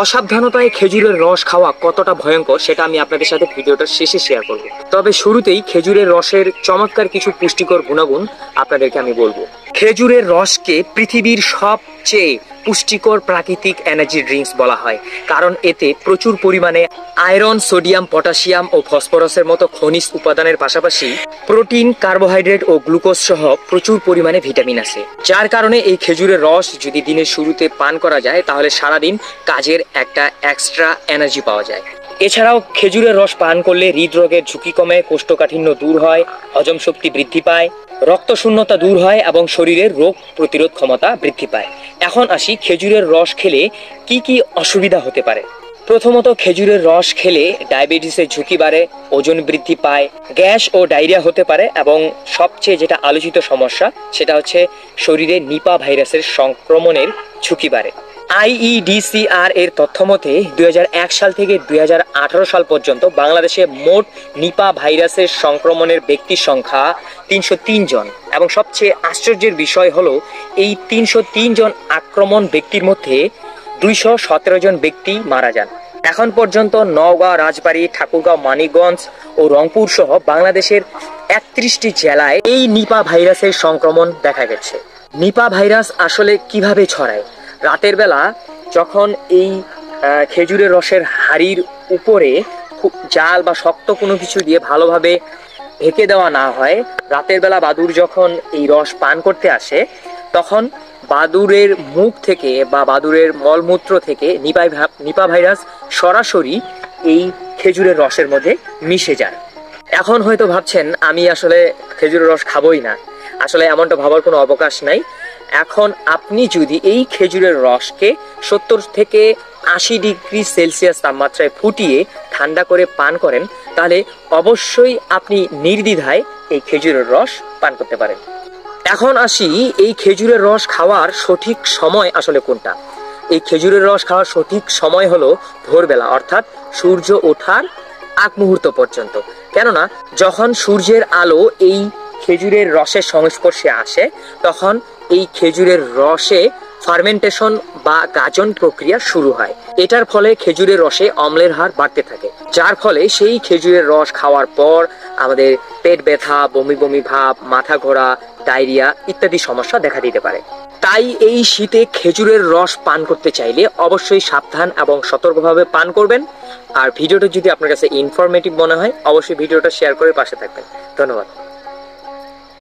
অসাবধানতায় খেজুরের রস খাওয়া কতটা ভয়ঙ্কর সেটা আমি আপনাদের সাথে ভিডিওটার শেষে শেয়ার করব। তবে শুরুতেই খেজুরের রসের চমৎকার কিছু পুষ্টিকর গুণাগুণ আপনাদেরকে আমি বলবো। খেজুরের রসকে পৃথিবীর সবচেয়ে পুষ্টিকর প্রাকৃতিক এনার্জি ড্রিঙ্কস বলা হয়, কারণ এতে প্রচুর পরিমাণে আয়রন, সোডিয়াম, পটাশিয়াম ও ফসফরাসের মতো খনিজ উপাদানের পাশাপাশি প্রোটিন, কার্বোহাইড্রেট ও গ্লুকোজ সহ প্রচুর পরিমাণে ভিটামিন আছে, যার কারণে এই খেজুরের রস যদি দিনের শুরুতে পান করা যায় তাহলে সারাদিন কাজের একটা এক্সট্রা এনার্জি পাওয়া যায়। এছাড়াও খেজুরের রস পান করলে হৃদরোগের ঝুঁকি কমে, কোষ্ঠকাঠিন্য দূর হয়, হজম শক্তি বৃদ্ধি পায়, রক্ত শূন্যতা দূর হয় এবং শরীরের রোগ প্রতিরোধ ক্ষমতা বৃদ্ধি পায়। এখন আসি খেজুরের রস খেলে কি কি অসুবিধা হতে পারে। প্রথমত, খেজুরের রস খেলে ডায়াবেটিসের ঝুঁকি বাড়ে, ওজন বৃদ্ধি পায়, গ্যাস ও ডায়রিয়া হতে পারে এবং সবচেয়ে যেটা আলোচিত সমস্যা সেটা হচ্ছে শরীরে নিপা ভাইরাসের সংক্রমণের ঝুঁকি বাড়ে। IEDCR এর তথ্য মতে 2001 সাল থেকে 2018 সাল পর্যন্ত বাংলাদেশে মোট নিপা ভাইরাসের সংক্রমণের ব্যক্তির সংখ্যা 303 জন এবং সবচেয়ে আশ্চর্যের বিষয় হলো এই 303 জন আক্রমণ ব্যক্তির মধ্যে 217 জন ব্যক্তি মারা যান। এখন পর্যন্ত নওগাঁ, রাজবাড়ী, ঠাকুরগাঁও, মানিকগঞ্জ ও রংপুর সহ বাংলাদেশের 31টি জেলায় এই নিপা ভাইরাসের সংক্রমণ দেখা গেছে। নিপা ভাইরাস আসলে কিভাবে ছড়ায়? রাতের বেলা যখন এই খেজুরের রসের হাঁড়ির উপরে জাল বা শক্ত কোনো কিছু দিয়ে ভালোভাবে ঢেকে দেওয়া না হয়, রাতের বেলা বাদুড় যখন এই রস পান করতে আসে তখন বাদুড়ের মুখ থেকে বা বাদুড়ের মলমূত্র থেকে নিপা ভাইরাস সরাসরি এই খেজুরের রসের মধ্যে মিশে যায়। এখন হয়তো ভাবছেন আমি আসলে খেজুরের রস খাবোই না। আসলে এমনটা ভাবার কোনো অবকাশ নাই। এখন আপনি যদি এই খেজুরের রসকে 70 থেকে 80 ডিগ্রি সেলসিয়াস তাপমাত্রায় ফুটিয়ে ঠান্ডা করে পান করেন তাহলে অবশ্যই আপনি নির্দ্বিধায় এই খেজুরের রস পান করতে পারেন। এখন আসি এই খেজুরের রস খাওয়ার সঠিক সময় আসলে কোনটা। এই খেজুরের রস খাওয়ার সঠিক সময় হলো ভোরবেলা, অর্থাৎ সূর্য ওঠার আগ মুহূর্ত পর্যন্ত। কেননা যখন সূর্যের আলো এই খেজুরের রসের সংস্পর্শে আসে তখন এই খেজুরের রসে ফার্মেন্টেশন বা গাজন প্রক্রিয়া শুরু হয়। এটার ফলে খেজুরের রসে অম্লের হার বাড়তে থাকে, যার ফলে সেই খেজুরের রস খাওয়ার পর আমাদের পেট ব্যথা, বমি বমি ভাব, মাথা ঘোরা, ডায়রিয়া ইত্যাদি সমস্যা দেখা দিতে পারে। তাই এই শীতে খেজুরের রস পান করতে চাইলে অবশ্যই সাবধান এবং সতর্কভাবে পান করবেন। আর ভিডিওটা যদি আপনার কাছে ইনফরমেটিভ মনে হয় অবশ্যই ভিডিওটা শেয়ার করে পাশে থাকবেন। ধন্যবাদ।